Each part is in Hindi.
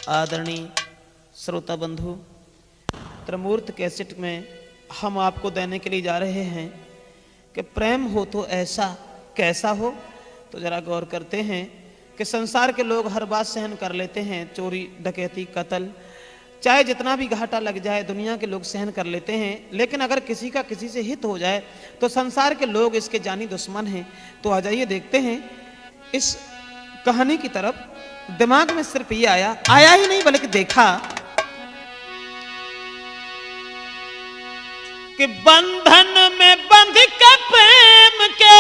आदरणीय श्रोता बंधु, त्रिमूर्त कैसेट में हम आपको देने के लिए जा रहे हैं कि प्रेम हो तो ऐसा कैसा हो। तो जरा गौर करते हैं कि संसार के लोग हर बात सहन कर लेते हैं, चोरी डकैती कत्ल, चाहे जितना भी घाटा लग जाए दुनिया के लोग सहन कर लेते हैं। लेकिन अगर किसी का किसी से हित हो जाए तो संसार के लोग इसके जानी दुश्मन हैं। तो आ जाइए देखते हैं इस कहानी की तरफ। दिमाग में सिर्फ ये आया ही नहीं बल्कि देखा कि बंधन में बंध के प्रेम के,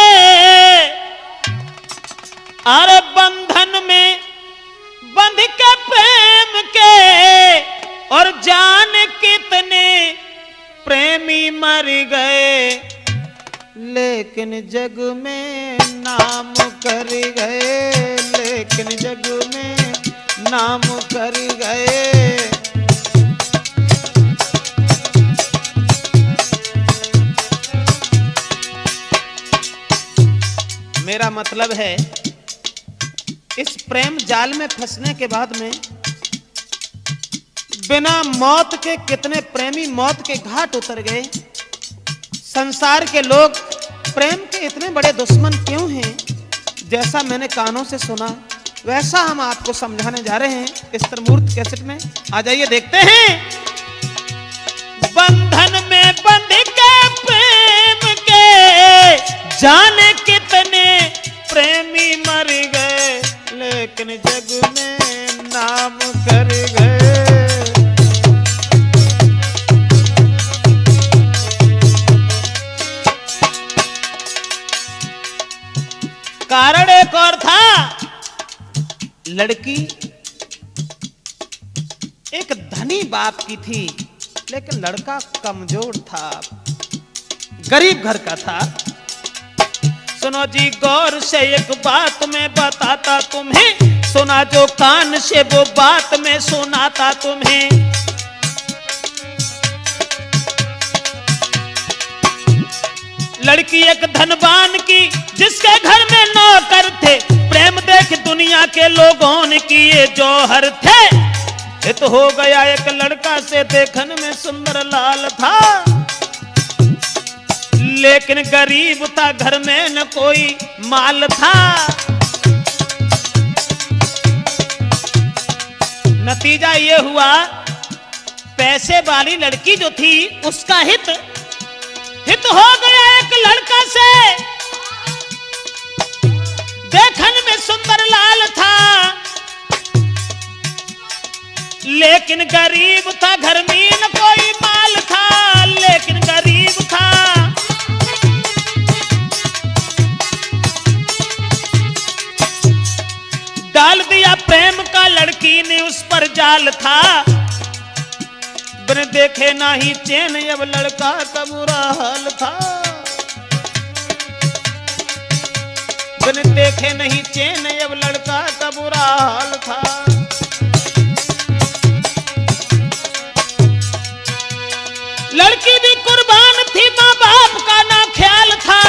अरे बंधन में बंध के प्रेम के, और जाने कितने प्रेमी मर गए, लेकिन जग में नाम कर गए, लेकिन जग में नाम कर गए। मेरा मतलब है इस प्रेम जाल में फंसने के बाद में बिना मौत के कितने प्रेमी मौत के घाट उतर गए। संसार के लोग प्रेम के इतने बड़े दुश्मन क्यों हैं? जैसा मैंने कानों से सुना वैसा हम आपको समझाने जा रहे हैं इस त्रिमूर्त कैसेट में। आ जाइए देखते हैं। बंधन में बंध के प्रेम के, जाने कितने प्रेमी मर गए, लेकिन जग में नाम कर गए। कारण एक और था। लड़की एक धनी बाप की थी, लेकिन लड़का कमजोर था, गरीब घर का था। सुनो जी गौर से एक बात मैं बताता तुम्हें, सुना जो कान से वो बात मैं सुनाता तुम्हें। लड़की एक धनवान की जिसके घर में नौकर थे, प्रेम देख दुनिया के लोगों ने किए जौहर थे। हित हो गया एक लड़का से, देखने में सुंदर लाल था, लेकिन गरीब था, घर में न कोई माल था। नतीजा ये हुआ पैसे वाली लड़की जो थी उसका हित हो गया एक लड़का से, देखने में सुंदर लाल था, लेकिन गरीब था, घर में न कोई माल था, लेकिन गरीब था। डाल दिया प्रेम का लड़की ने उस पर जाल था, बिन देखे ना ही चैन, अब लड़का का बुरा हाल था। बिन देखे नहीं चैन, अब लड़का का बुरा हाल था। लड़की भी कुर्बान थी, माँ बाप का ना ख्याल था।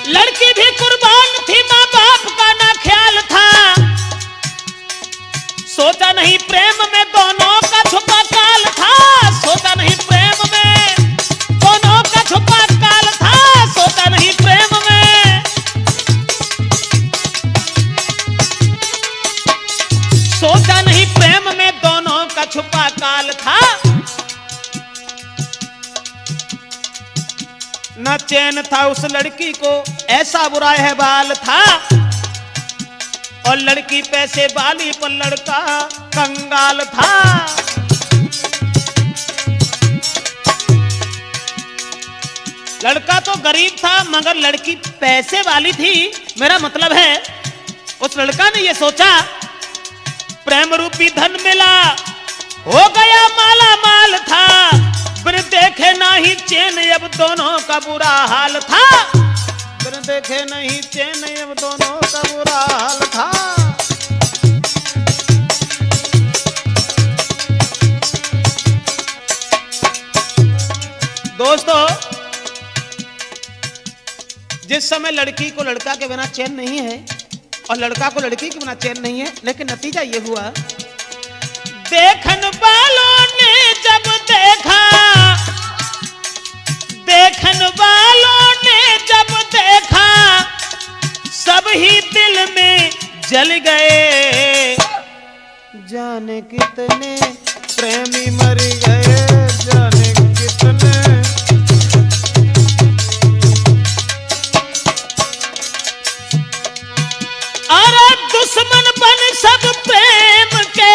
लड़की भी कुर्बान थी, माँ बाप का ना ख्याल था। सोचा नहीं प्रेम में दोनों का छुपा काल था, सोचा नहीं प्रेम में दोनों का छुपा काल था, सोचा नहीं प्रेम में, सोचा नहीं प्रेम में दोनों का छुपा काल था। न चैन था उस लड़की को, ऐसा बुरा है बाल था, और लड़की पैसे वाली पर लड़का कंगाल था। लड़का तो गरीब था मगर लड़की पैसे वाली थी। मेरा मतलब है उस लड़का ने ये सोचा प्रेम रूपी धन मिला, हो गया माला माल था, बिन देखे ना ही चैन, अब दोनों का बुरा हाल था। बिन देखे नहीं चैन, अब दोनों का बुरा हाल था। दोस्तों, जिस समय लड़की को लड़का के बिना चैन नहीं है और लड़का को लड़की के बिना चैन नहीं है, लेकिन नतीजा ये हुआ, देखन वालों ने जब देखा, देखन वालों ने जब देखा, सब ही दिल में जल गए, जाने कितने प्रेमी मर गए, जाने कितने। अरे दुश्मन बन सब प्रेम के,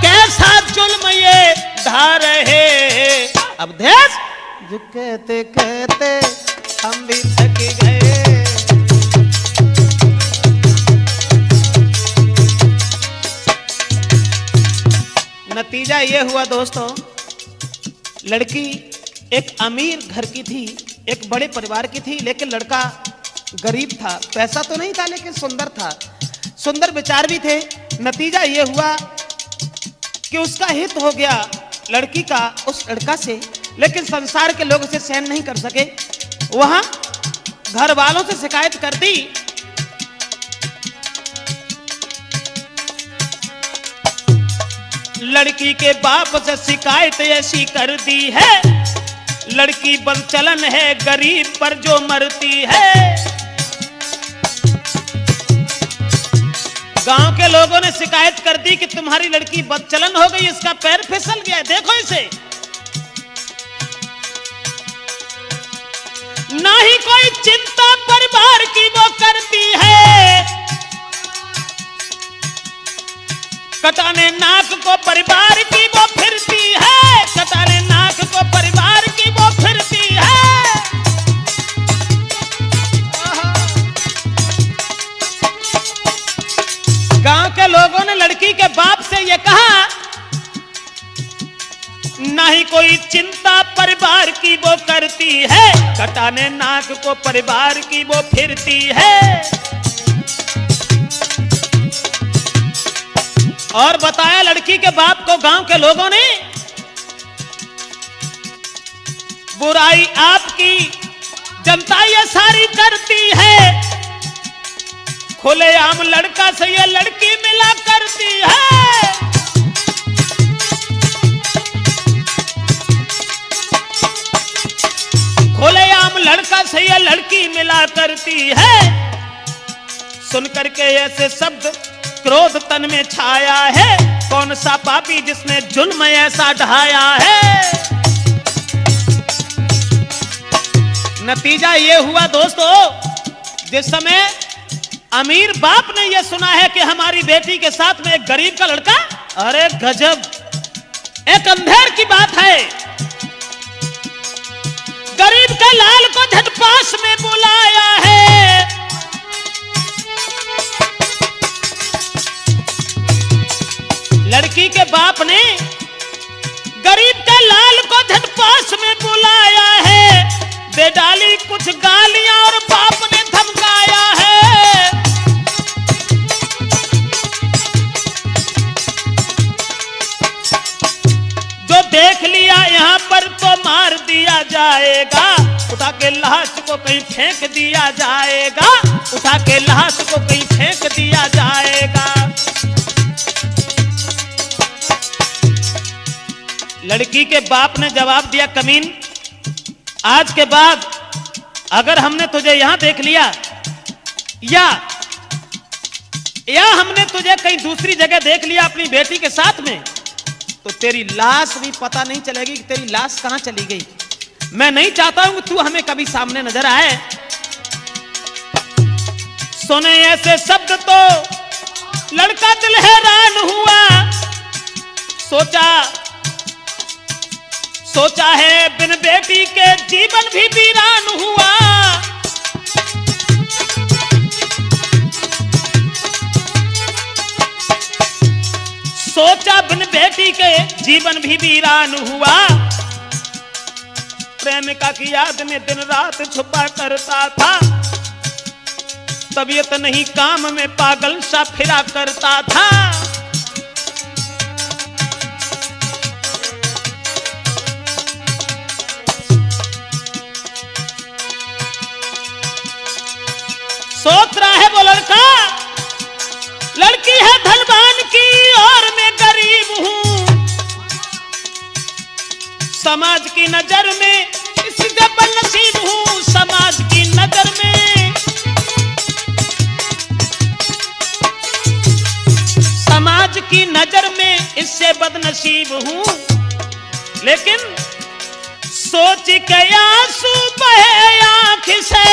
कैसा जुल्म ये ढा रहे। अब देश जो कहते कहते हम भी थक गए। नतीजा ये हुआ दोस्तों, लड़की एक अमीर घर की थी, एक बड़े परिवार की थी, लेकिन लड़का गरीब था। पैसा तो नहीं था लेकिन सुंदर था, सुंदर विचार भी थे। नतीजा ये हुआ कि उसका हित हो गया लड़की का उस लड़का से, लेकिन संसार के लोग उसे सहन नहीं कर सके। वहां घर वालों से शिकायत कर दी। लड़की के बाप से शिकायत ऐसी कर दी है, लड़की बदचलन है, गरीब पर जो मरती है। गांव के लोगों ने शिकायत कर दी कि तुम्हारी लड़की बदचलन हो गई, इसका पैर फिसल गया, देखो इसे। ना ही कोई चिंता परिवार की वो करती है, कटाने नाक को परिवार की वो फिरती है, कटाने नाक को परिवार की वो फिरती है। गांव के लोगों ने लड़की के बाप से ये कहा, ना ही कोई चिंता परिवार की वो करती है, कटाने नाक को परिवार की वो फिरती है। और बताया लड़की के बाप को गांव के लोगों ने, बुराई आपकी जनता ये सारी करती है, खुलेआम लड़का से ये लड़की मिला करती है। खुलेआम लड़का से ये लड़की मिला करती है। सुनकर के ऐसे शब्द क्रोध तन में छाया है, कौन सा पापी जिसने जुल्म ऐसा ढाया है। नतीजा ये हुआ दोस्तों, जिस समय अमीर बाप ने यह सुना है कि हमारी बेटी के साथ में एक गरीब का लड़का, अरे गजब, एक अंधेर की बात है। गरीब के लाल को झट पास में बुलाया है, लड़की के बाप ने गरीब के लाल को झट पास में बुलाया है, दे डाली कुछ गालियां और बाप ने धमकाया है। जो देख लिया यहां पर तो मार दिया जाएगा, उठा के लाश को कहीं फेंक दिया जाएगा, उठा के लाश को कहीं फेंक दिया जाएगा। लड़की के बाप ने जवाब दिया, कमीन, आज के बाद अगर हमने तुझे यहां देख लिया या हमने तुझे कहीं दूसरी जगह देख लिया अपनी बेटी के साथ में, तो तेरी लाश भी पता नहीं चलेगी कि तेरी लाश कहां चली गई। मैं नहीं चाहता हूं कि तू हमें कभी सामने नजर आए। सुने ऐसे शब्द तो लड़का दिल हैरान हुआ, सोचा है बिन बेटी के जीवन भी वीरान हुआ। सोचा बिन बेटी के जीवन भी वीरान हुआ। प्रेमिका की याद में दिन रात छुपा करता था, तबीयत नहीं काम में पागल सा फिरा करता था। लड़की है धनवान की और मैं गरीब हूं, समाज की नजर में इससे बदनसीब हूं, समाज की नजर में, समाज की नजर में इससे बदनसीब हूं। लेकिन सोच के आंसू बहे आंख से,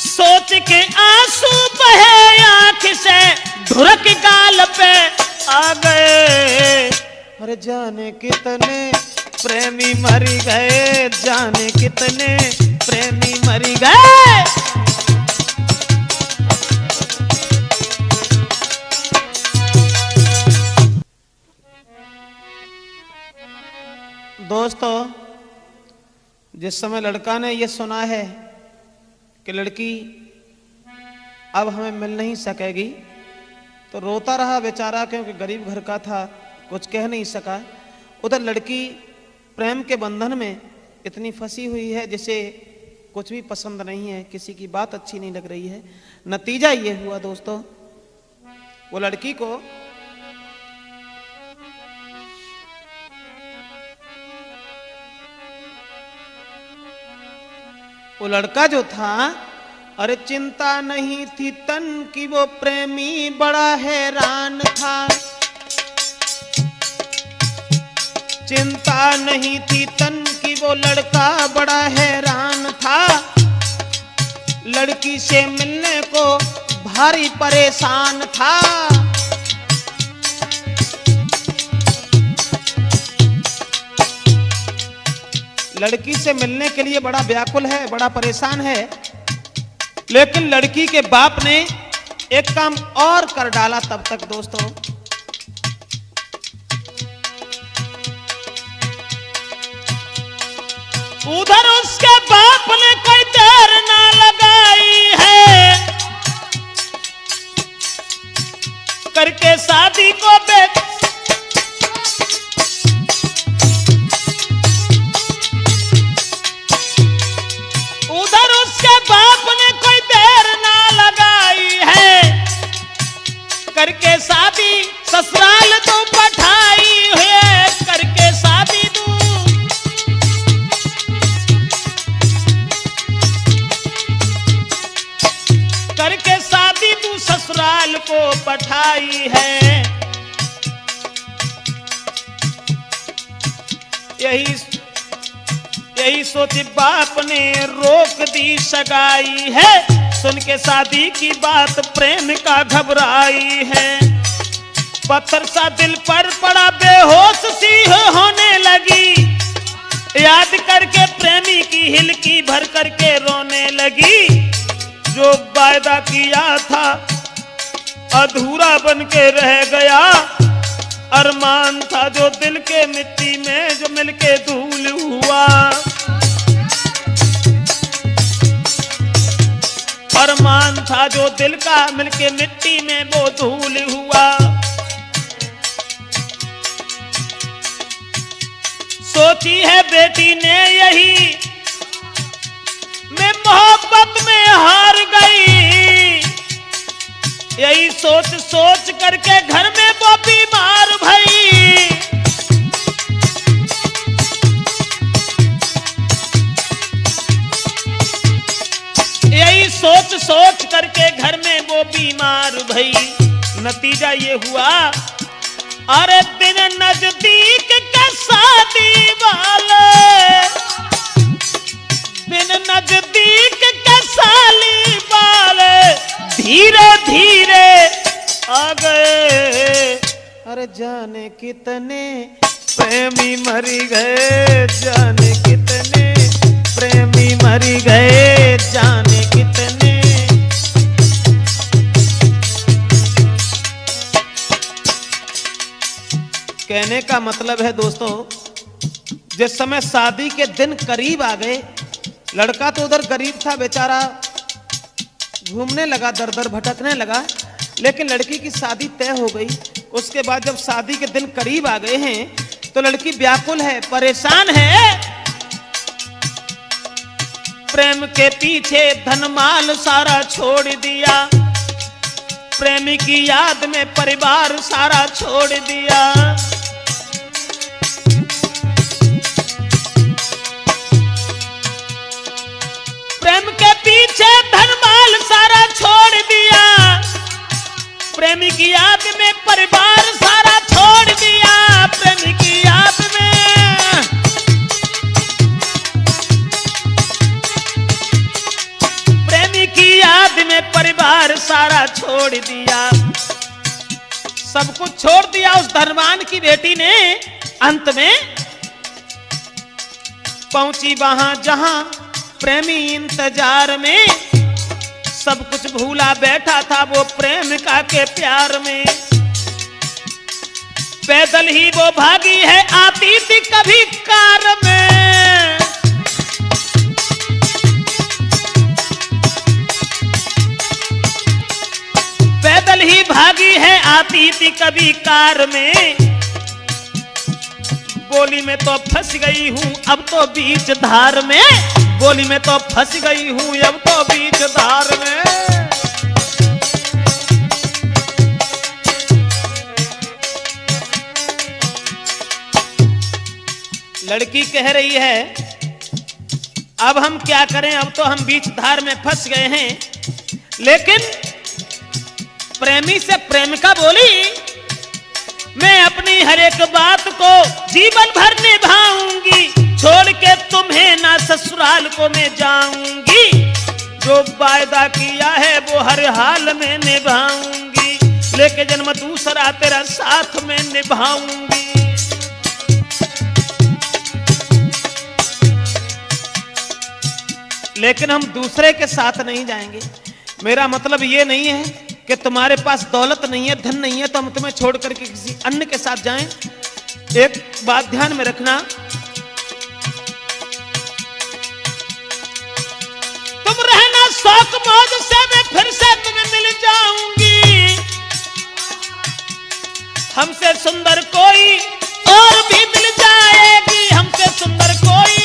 सोच के आंसू बहे आंख से ढुरक गाल पे आ गए। अरे जाने कितने प्रेमी मरी गए, जाने कितने प्रेमी मरी गए। दोस्तों, जिस समय लड़का ने यह सुना है कि लड़की अब हमें मिल नहीं सकेगी, तो रोता रहा बेचारा, क्योंकि गरीब घर का था, कुछ कह नहीं सका। उधर लड़की प्रेम के बंधन में इतनी फंसी हुई है जिसे कुछ भी पसंद नहीं है, किसी की बात अच्छी नहीं लग रही है। नतीजा ये हुआ दोस्तों, वो लड़की को वो लड़का जो था, अरे चिंता नहीं थी तन की, वो प्रेमी बड़ा हैरान था। चिंता नहीं थी तन की, वो लड़का बड़ा हैरान था। लड़की से मिलने को भारी परेशान था। लड़की से मिलने के लिए बड़ा व्याकुल है, बड़ा परेशान है। लेकिन लड़की के बाप ने एक काम और कर डाला तब तक दोस्तों। उधर उसके बाप ने कोई देर ना लगाई है, करके शादी को उधर उसके बाप ने कोई देर ना लगाई है, करके शादी ससुराल तो पठाई है, करके शादी तू करके शादी तू ससुराल को पठाई है। यही सोच बाप ने रोक दी सगाई है, सुन के शादी की बात प्रेम का घबराई है। पत्थर सा दिल पर पड़ा, बेहोश सी होने लगी, याद करके प्रेमी की हिलकी भर करके रोने लगी। जो वायदा किया था अधूरा बन के रह गया, अरमान था जो दिल के मिट्टी में जो मिलके धूल हुआ। अरमान था जो दिल का मिलके मिट्टी में वो धूल हुआ। सोची है बेटी ने यही, मैं मोहब्बत में हार गई। यही सोच सोच करके घर में वो बीमार भई। यही सोच सोच करके घर में वो बीमार भई। नतीजा ये हुआ, अरे दिन नजदीक के शादी वाले, दिन नजदीक के साली वाले धीरे धीरे आ गए। अरे जाने कितने प्रेमी मरी गए, जाने कितने प्रेमी मरी गए, जाने कितने। कहने का मतलब है दोस्तों, जिस समय शादी के दिन करीब आ गए, लड़का तो उधर गरीब था बेचारा, घूमने लगा, दर दर भटकने लगा। लेकिन लड़की की शादी तय हो गई। उसके बाद जब शादी के दिन करीब आ गए हैं, तो लड़की व्याकुल है, परेशान है। प्रेम के पीछे धन माल सारा छोड़ दिया, प्रेमी की याद में परिवार सारा छोड़ दिया। प्रेम के पीछे धनमाल सारा छोड़ दिया। प्रेमी की याद में परिवार सारा छोड़ दिया। प्रेमी की याद में, प्रेमी की याद में परिवार सारा छोड़ दिया। सब कुछ छोड़ दिया उस धनवान की बेटी ने। अंत में पहुंची वहां जहां प्रेमी इंतजार में सब कुछ भूला बैठा था वो प्रेमिका के प्यार में। पैदल ही वो भागी है आती थी कभी कार में। पैदल ही भागी है आती थी कभी कार में। बोली में तो फंस गई हूं अब तो बीच धार में। बोली में तो फंस गई हूं अब तो बीच धार में। लड़की कह रही है अब हम क्या करें, अब तो हम बीच धार में फंस गए हैं। लेकिन प्रेमी से प्रेमिका बोली मैं अपनी हर एक बात को जीवन भर निभाऊंगी। छोड़ के तुम्हें ना ससुराल को मैं जाऊंगी। जो वायदा किया है वो हर हाल में निभाऊंगी। लेके जन्म दूसरा तेरा साथ में निभाऊंगी। लेकिन हम दूसरे के साथ नहीं जाएंगे। मेरा मतलब ये नहीं है कि तुम्हारे पास दौलत नहीं है, धन नहीं है तो हम तुम्हें छोड़ करके किसी अन्य के साथ जाएं। एक बात ध्यान में रखना, तुम रहना शौक मौज से, मैं फिर से तुम्हें मिल जाऊंगी। हमसे सुंदर कोई और भी मिल जाएगी। हमसे सुंदर कोई,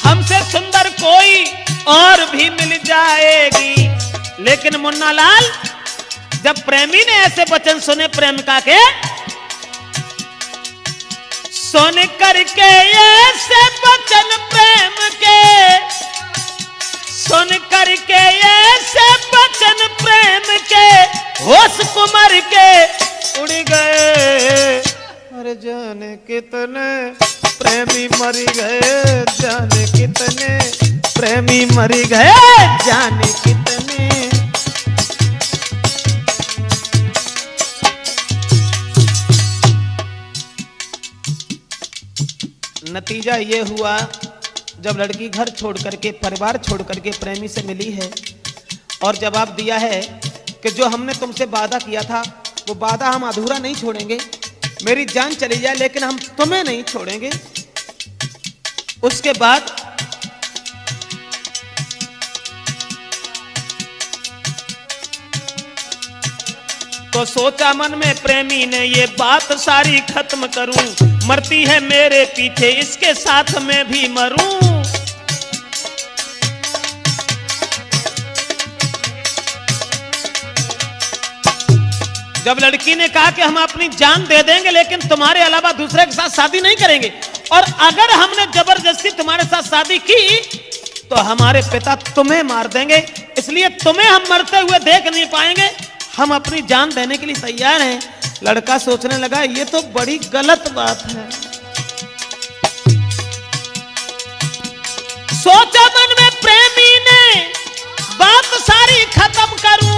हमसे सुंदर कोई और भी मिल जाएगी। लेकिन मुन्ना लाल जब प्रेमी ने ऐसे वचन सुने प्रेमिका के, सुन करके ऐसे वचन प्रेम के, सुन करके ऐसे वचन प्रेम के, होश कुमार के उड़ गए। अरे जाने कितने प्रेमी मरी गए, जाने कितने प्रेमी मरी गए, जाने कितने। नतीजा ये हुआ जब लड़की घर छोड़ करके, परिवार छोड़ करके प्रेमी से मिली है और जवाब दिया है कि जो हमने तुमसे वादा किया था वो वादा हम अधूरा नहीं छोड़ेंगे। मेरी जान चली जाए लेकिन हम तुम्हें नहीं छोड़ेंगे। उसके बाद तो सोचा मन में प्रेमी ने ये बात सारी खत्म करूं। मरती है मेरे पीछे इसके साथ मैं भी मरूं। जब लड़की ने कहा कि हम अपनी जान दे देंगे लेकिन तुम्हारे अलावा दूसरे के साथ शादी नहीं करेंगे, और अगर हमने जबरदस्ती तुम्हारे साथ शादी की तो हमारे पिता तुम्हें मार देंगे, इसलिए तुम्हें हम मरते हुए देख नहीं पाएंगे, हम अपनी जान देने के लिए तैयार हैं। लड़का सोचने लगा ये तो बड़ी गलत बात है। सोचा मन में प्रेमी ने बात सारी खत्म करूं।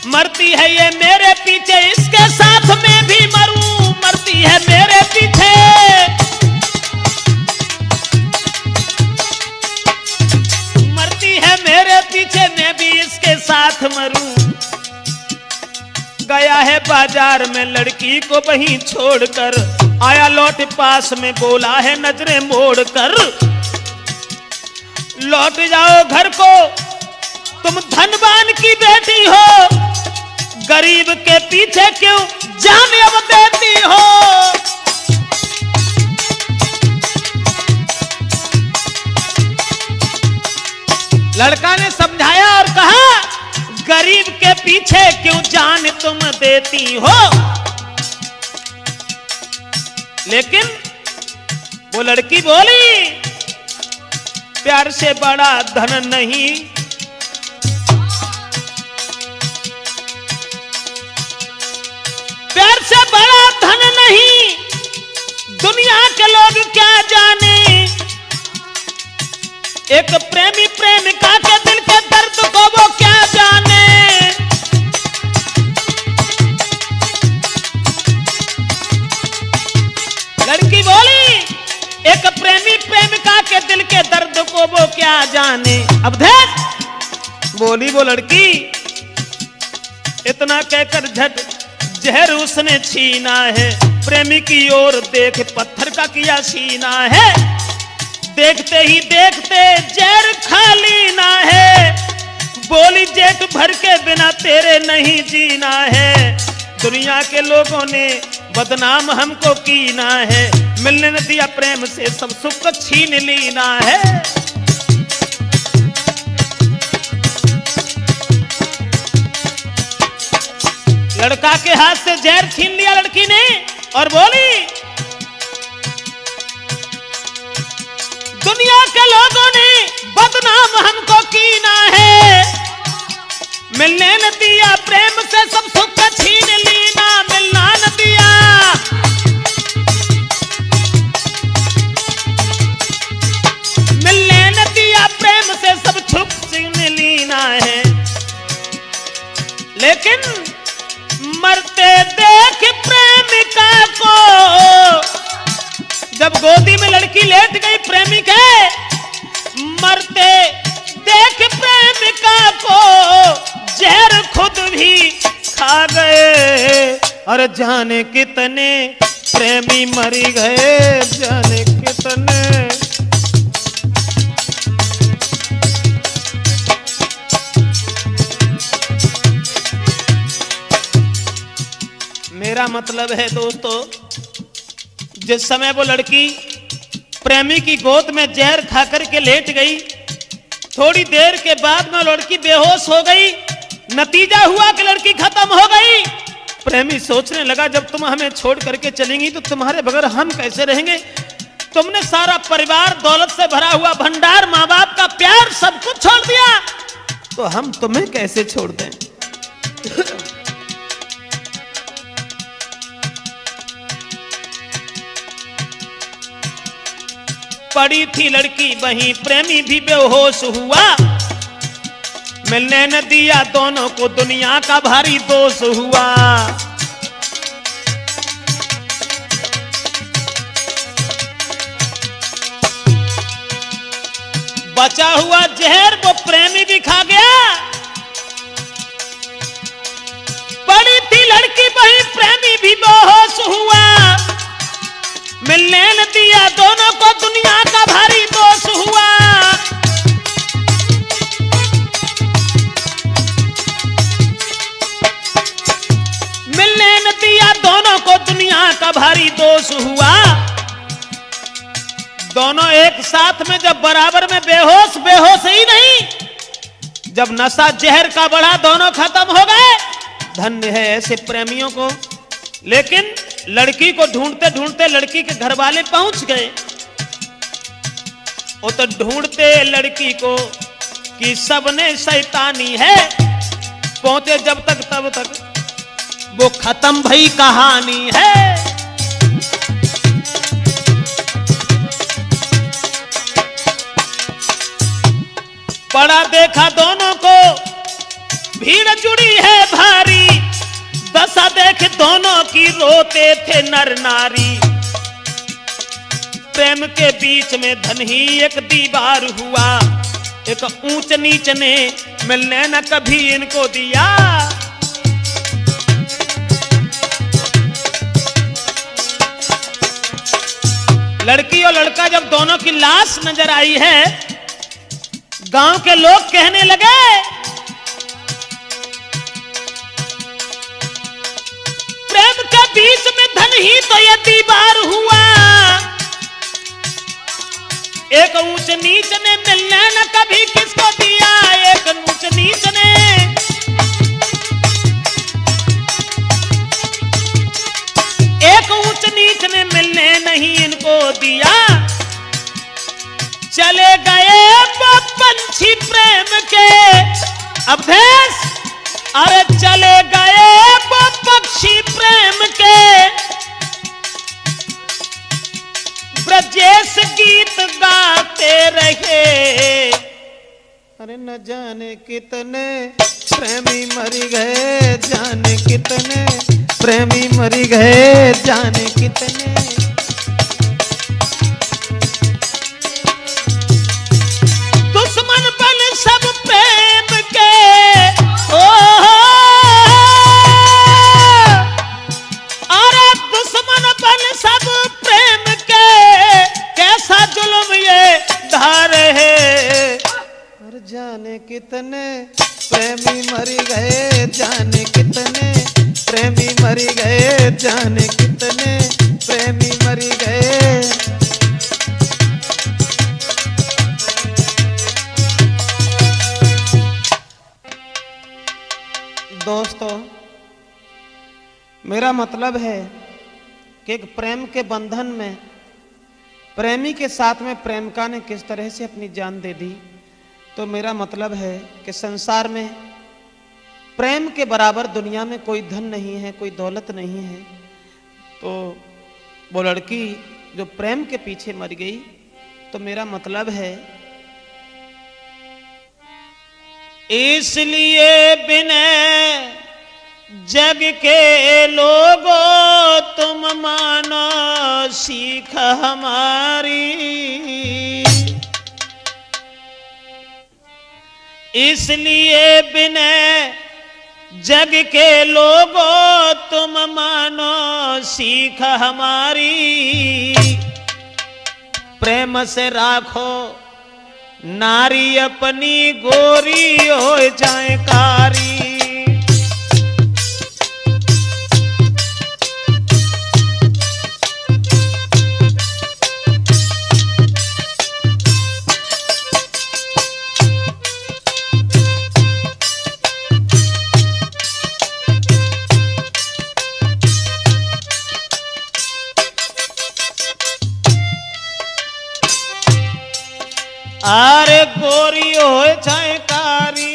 मरती है ये मेरे पीछे इसके साथ मैं भी मरूं। मरती है मेरे पीछे, मरती है मेरे पीछे मैं भी इसके साथ मरूं। गया है बाजार में लड़की को वहीं छोड़कर, आया लौट पास में बोला है नजरें मोड़ कर, लौट जाओ घर को तुम धनवान की बेटी हो, गरीब के पीछे क्यों जान अब देती हो। के पीछे क्यों जान तुम देती हो। लेकिन वो लड़की बोली, प्यार से बड़ा धन नहीं, प्यार से बड़ा धन नहीं, दुनिया के लोग क्या जाने। एक प्रेमी प्रेमिका के दिल के दर्द को वो क्या जाने। लड़की बोली, एक प्रेमी प्रेमिका के दिल के दर्द को वो क्या जाने। अब देख बोली वो लड़की, इतना कहकर झट जहर उसने छीना है। प्रेमी की ओर देख पत्थर का किया सीना है। देखते ही देखते जहर खाली ना है। बोली जेठ भर के बिना तेरे नहीं जीना है। दुनिया के लोगों ने बदनाम हमको कीना है। मिलने न दिया प्रेम से सब सुख छीन लीना है। लड़का के हाथ से जहर छीन लिया लड़की ने और बोली, दुनिया के लोगों ने बदनाम हमको कीना है। मिलने न दिया प्रेम से सब सुख छीन लीना। मिलना न दिया, मिलने न दिया प्रेम से सब सुख छीन लीना है। लेकिन मरते देख प्रेमिका को, जब गोदी में लड़की लेट गई प्रेमी के, मरते देख प्रेमिका को जहर खुद भी खा गए। और जाने कितने प्रेमी मरी गए, जाने कितने। मेरा मतलब है दोस्तों, जिस समय वो लड़की प्रेमी की गोद में जहर खाकर के लेट गई, थोड़ी देर के बाद में लड़की बेहोश हो गई। नतीजा हुआ कि लड़की खत्म हो गई। प्रेमी सोचने लगा, जब तुम हमें छोड़ करके चलेंगी तो तुम्हारे बगैर हम कैसे रहेंगे। तुमने सारा परिवार, दौलत से भरा हुआ भंडार, माँ बाप का प्यार, सब कुछ छोड़ दिया, तो हम तुम्हें कैसे छोड़ दें। पड़ी थी लड़की वहीं, प्रेमी भी बेहोश हुआ। मिलने न दिया दोनों को, दुनिया का भारी दोष हुआ। बचा हुआ जहर वो प्रेमी भी खा गया। पड़ी थी लड़की वहीं, प्रेमी भी बेहोश हुआ। मिलने न दिया दोनों को, दुनिया का भारी दोष हुआ। मिलने न दिया दोनों को, दुनिया का भारी दोष हुआ। दोनों एक साथ में जब बराबर में बेहोश, बेहोश ही नहीं, जब नशा जहर का बढ़ा, दोनों खत्म हो गए। धन्य है ऐसे प्रेमियों को। लेकिन लड़की को ढूंढते ढूंढते लड़की के घर वाले पहुंच गए। वो तो ढूंढते लड़की को कि सबने शैतानी है। पहुंचे जब तक तब तक वो खत्म भई कहानी है। पड़ा देखा दोनों को, भीड़ जुड़ी है भारी। दशा देख दोनों की, रोते थे नर नारी। प्रेम के बीच में धन ही एक दीवार हुआ। एक ऊंच नीच ने मिलने न कभी इनको दिया। लड़की और लड़का जब दोनों की लाश नजर आई है, गांव के लोग कहने लगे, प्रेम के बीच में धन ही तो ये दीवार हुआ। एक ऊंच नीच ने मिलने न कभी किसको दिया। एक ऊंच नीच ने चले गए वो पंछी प्रेम के अवधेश, अरे चले गए वो पक्षी प्रेम के, ब्रजेश गीत गाते रहे। अरे न जाने कितने प्रेमी मर गए, जाने कितने प्रेमी मर गए, जाने कितने। दुश्मन बन सब प्रेम के, ओ अरे दुश्मन बन सब प्रेम के, कैसा जुल्म ये धार है। और जाने कितने प्रेमी मर गए, जाने कितने प्रेमी मर गए, जाने कितने प्रेमी मर गए। दोस्तों, मेरा मतलब है कि एक प्रेम के बंधन में प्रेमी के साथ में प्रेमिका ने किस तरह से अपनी जान दे दी। तो मेरा मतलब है कि संसार में प्रेम के बराबर दुनिया में कोई धन नहीं है, कोई दौलत नहीं है। तो वो लड़की जो प्रेम के पीछे मर गई, तो मेरा मतलब है इसलिए विनय जग के लोगों तुम मानो सीख हमारी, इसलिए विनय जग के लोगों तुम मानो सीख हमारी, प्रेम से राखो नारी अपनी गोरी हो जाए कारी। अरे गोरी हो चाहे कारी,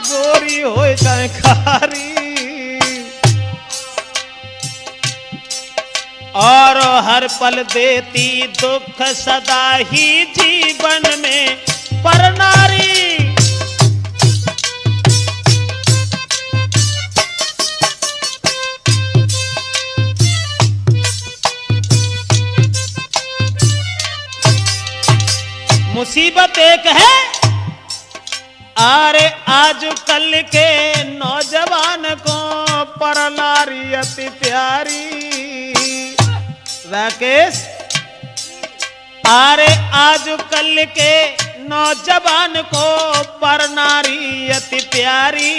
गोरी हो चाहे कारी, और हर पल देती दुख सदा ही जीवन में पर नारी। मुसीबत एक है, अरे आज कल के नौजवान को पर नारी अति प्यारी। राकेश, अरे आज कल के नौजवान को पर नारी अति प्यारी,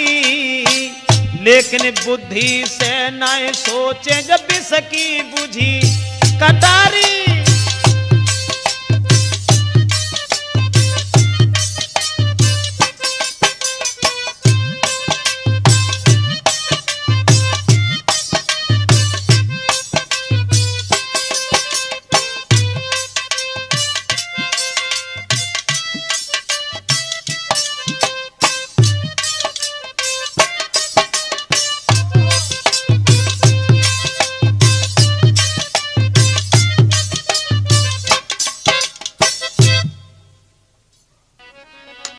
लेकिन बुद्धि से न सोचे जब इसकी बुझी कटारी।